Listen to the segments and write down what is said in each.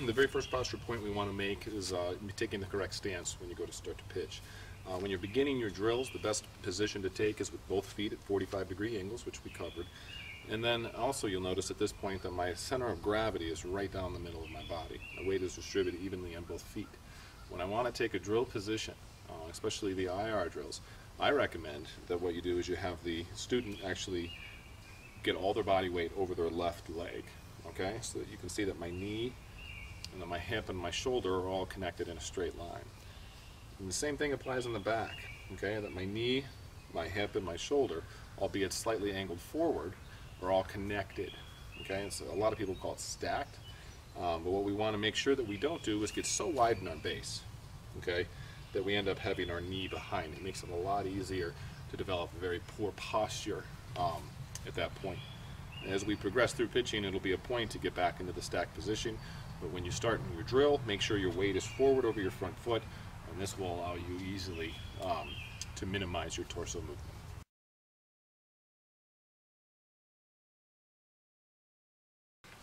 the very first posture point we want to make is taking the correct stance when you go to start to pitch. When you're beginning your drills, the best position to take is with both feet at 45-degree angles, which we covered. And then also you'll notice at this point that my center of gravity is right down the middle of my body. My weight is distributed evenly on both feet. When I want to take a drill position, especially the IR drills, I recommend that what you do is you have the student actually get all their body weight over their left leg, okay? So that you can see that my knee and then my hip and my shoulder are all connected in a straight line. And the same thing applies on the back, okay? That my knee, my hip, and my shoulder, albeit slightly angled forward, are all connected, okay? And so a lot of people call it stacked, but what we want to make sure that we don't do is get so wide in our base, okay, that we end up having our knee behind. It makes it a lot easier to develop a very poor posture at that point. As we progress through pitching, it'll be a point to get back into the stacked position, but when you start in your drill, make sure your weight is forward over your front foot, and this will allow you easily to minimize your torso movement.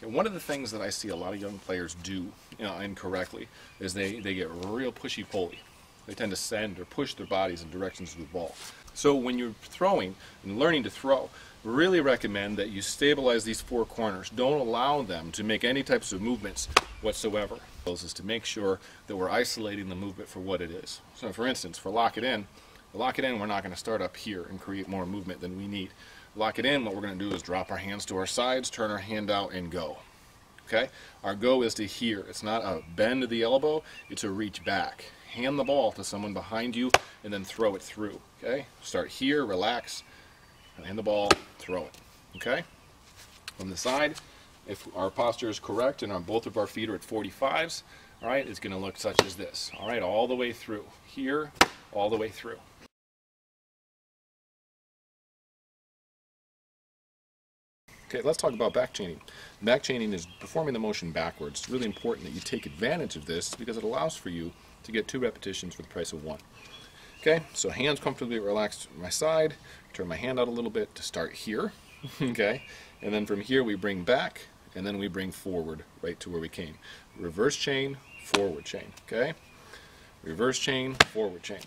And one of the things that I see a lot of young players do incorrectly is they get real pushy-pulley. They tend to send or push their bodies in directions of the ball. So when you're throwing and learning to throw, really recommend that you stabilize these four corners. Don't allow them to make any types of movements whatsoever. Is to make sure that we're isolating the movement for what it is. So for instance, for lock it in, we're not going to start up here and create more movement than we need. Lock it in, what we're going to do is drop our hands to our sides, turn our hand out, and go. Okay? Our go is to here. It's not a bend of the elbow, it's a reach back. Hand the ball to someone behind you and then throw it through. Okay? Start here, relax, hand the ball, throw it. Okay? From the side, if our posture is correct and both of our feet are at 45s, all right, it's going to look such as this. All right, all the way through. Here, all the way through. Okay, let's talk about back chaining. Back chaining is performing the motion backwards. It's really important that you take advantage of this because it allows for you to get 2 repetitions for the price of 1. Okay, so hands comfortably relaxed to my side, turn my hand out a little bit to start here, okay, and then from here we bring back, and then we bring forward right to where we came. Reverse chain, forward chain, okay? Reverse chain, forward chain.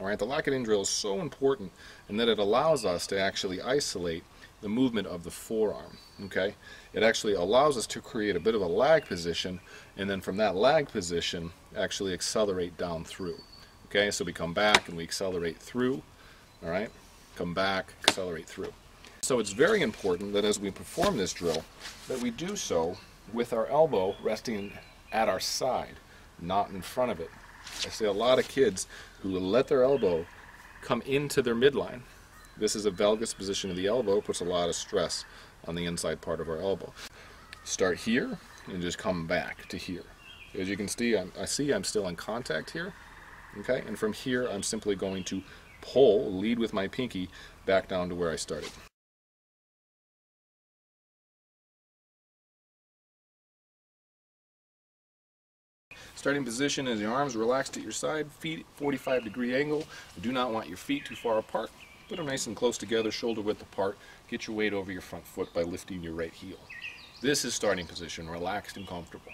All right, the lock-it-in drill is so important in that it allows us to actually isolate the movement of the forearm, okay? It actually allows us to create a bit of a lag position, and then from that lag position, actually accelerate down through, okay? So we come back and we accelerate through, all right? Come back, accelerate through. So it's very important that as we perform this drill, that we do so with our elbow resting at our side, not in front of it. I see a lot of kids who let their elbow come into their midline. This is a valgus position of the elbow, puts a lot of stress on the inside part of our elbow. Start here and just come back to here. As you can see, I'm still in contact here, okay? And from here, I'm simply going to pull, lead with my pinky, back down to where I started. Starting position is your arms relaxed at your side, feet 45-degree angle. You do not want your feet too far apart. Put them nice and close together, shoulder width apart. Get your weight over your front foot by lifting your right heel. This is starting position, relaxed and comfortable.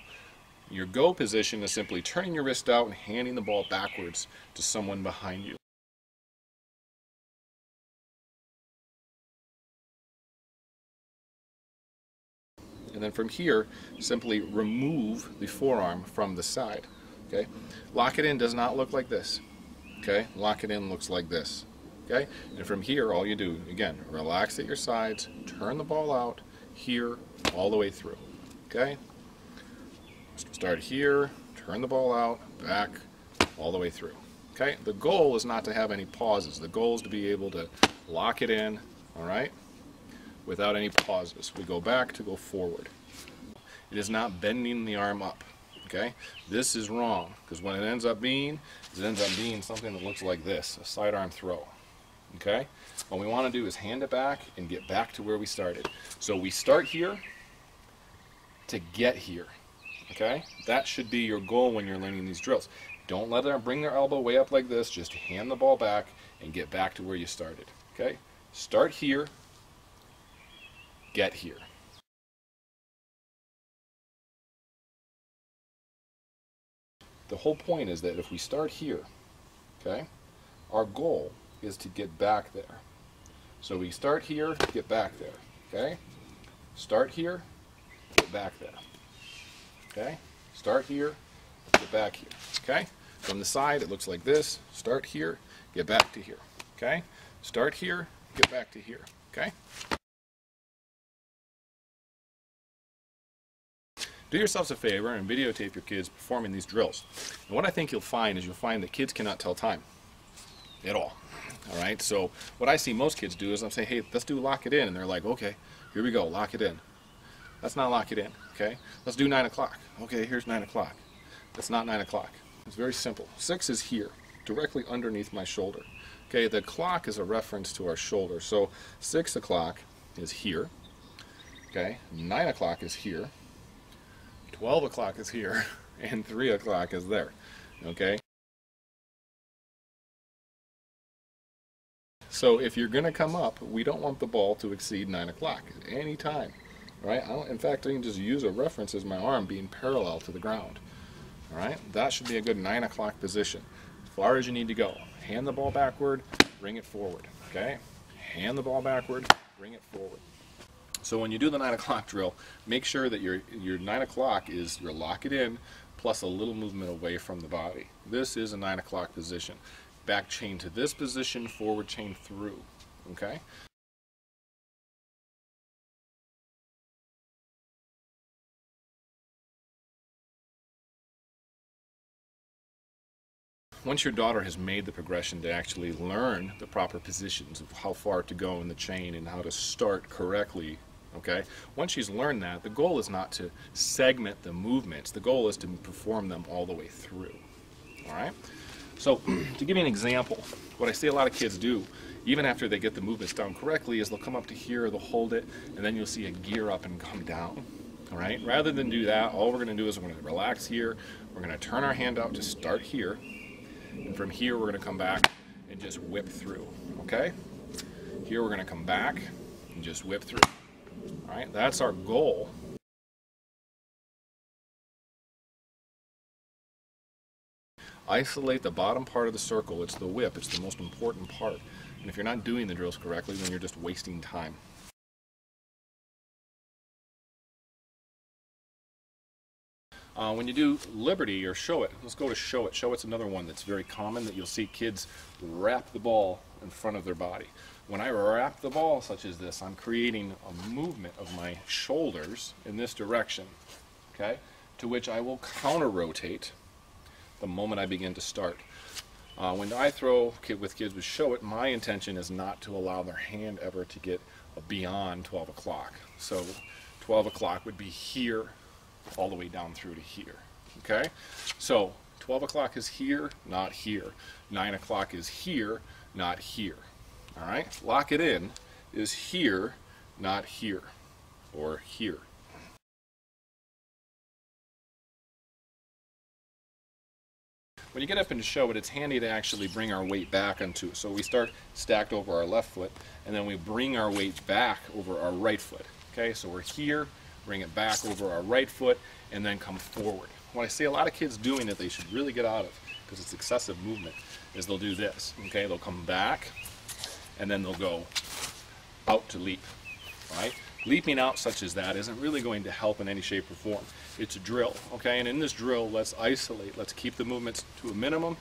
Your go position is simply turning your wrist out and handing the ball backwards to someone behind you. And then from here, simply remove the forearm from the side. Okay? Lock it in does not look like this. Okay? Lock it in looks like this. Okay? And from here, all you do, again, relax at your sides, turn the ball out, here, all the way through. Okay? Start here, turn the ball out, back, all the way through. Okay? The goal is not to have any pauses. The goal is to be able to lock it in, all right? Without any pauses. We go back to go forward. It is not bending the arm up, okay? This is wrong, because what it ends up being something that looks like this, a sidearm throw, okay? What we want to do is hand it back and get back to where we started. So we start here to get here, okay? That should be your goal when you're learning these drills. Don't let them bring their elbow way up like this, just hand the ball back and get back to where you started, okay? Start here, get here. The whole point is that if we start here, okay, our goal is to get back there. So we start here, get back there, okay? Start here, get back there, okay? Start here, get back here, okay? From the side, it looks like this. Start here, get back to here, okay? Start here, get back to here, okay? Do yourselves a favor and videotape your kids performing these drills. And what I think you'll find is that kids cannot tell time at all. All right, so what I see most kids do is I'm saying, hey, let's do lock it in. And they're like, okay, here we go, lock it in. Let's not lock it in, okay? Let's do 9 o'clock. Okay, here's 9 o'clock. That's not 9 o'clock. It's very simple. 6 is here, directly underneath my shoulder. Okay, the clock is a reference to our shoulder. So 6 o'clock is here. Okay, 9 o'clock is here. 12 o'clock is here. And 3 o'clock is there. Okay? So if you're going to come up, we don't want the ball to exceed 9 o'clock at any time. Right? In fact, I can just use a reference as my arm being parallel to the ground. All right? That should be a good 9 o'clock position. As far as you need to go. Hand the ball backward, bring it forward. Okay? Hand the ball backward, bring it forward. So when you do the 9 o'clock drill, make sure that your 9 o'clock is your lock it in plus a little movement away from the body. This is a 9 o'clock position. Back chain to this position, forward chain through. Okay? Once your daughter has made the progression to actually learn the proper positions of how far to go in the chain and how to start correctly, okay? Once she's learned that, the goal is not to segment the movements. The goal is to perform them all the way through. All right? So, to give you an example, what I see a lot of kids do, even after they get the movements down correctly, is they'll come up to here, they'll hold it, and then you'll see a gear up and come down. All right? Rather than do that, all we're going to do is we're going to relax here. We're going to turn our hand out to start here. And from here, we're going to come back and just whip through. Okay? Here, we're going to come back and just whip through. All right? That's our goal. Isolate the bottom part of the circle. It's the whip. It's the most important part. And if you're not doing the drills correctly, then you're just wasting time. When you do Liberty or Show It, let's go to Show It. Show It's another one that's very common that you'll see kids wrap the ball in front of their body. When I wrap the ball such as this, I'm creating a movement of my shoulders in this direction, okay, to which I will counter-rotate the moment I begin to start. When I throw with kids with Show It, my intention is not to allow their hand ever to get beyond 12 o'clock. So 12 o'clock would be here all the way down through to here. Okay? So 12 o'clock is here, not here. 9 o'clock is here, not here. All right? Lock it in is here, not here, or here. When you get up into Show It, it's handy to actually bring our weight back onto it. So we start stacked over our left foot, and then we bring our weight back over our right foot. Okay? So we're here, bring it back over our right foot, and then come forward. What I see a lot of kids doing that they should really get out of, because it's excessive movement, is they'll do this. Okay, they'll come back, and then they'll go out to leap. Right? Leaping out such as that isn't really going to help in any shape or form. It's a drill. Okay, and in this drill, let's isolate. Let's keep the movements to a minimum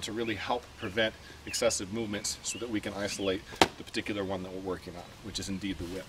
to really help prevent excessive movements so that we can isolate the particular one that we're working on, which is indeed the whip.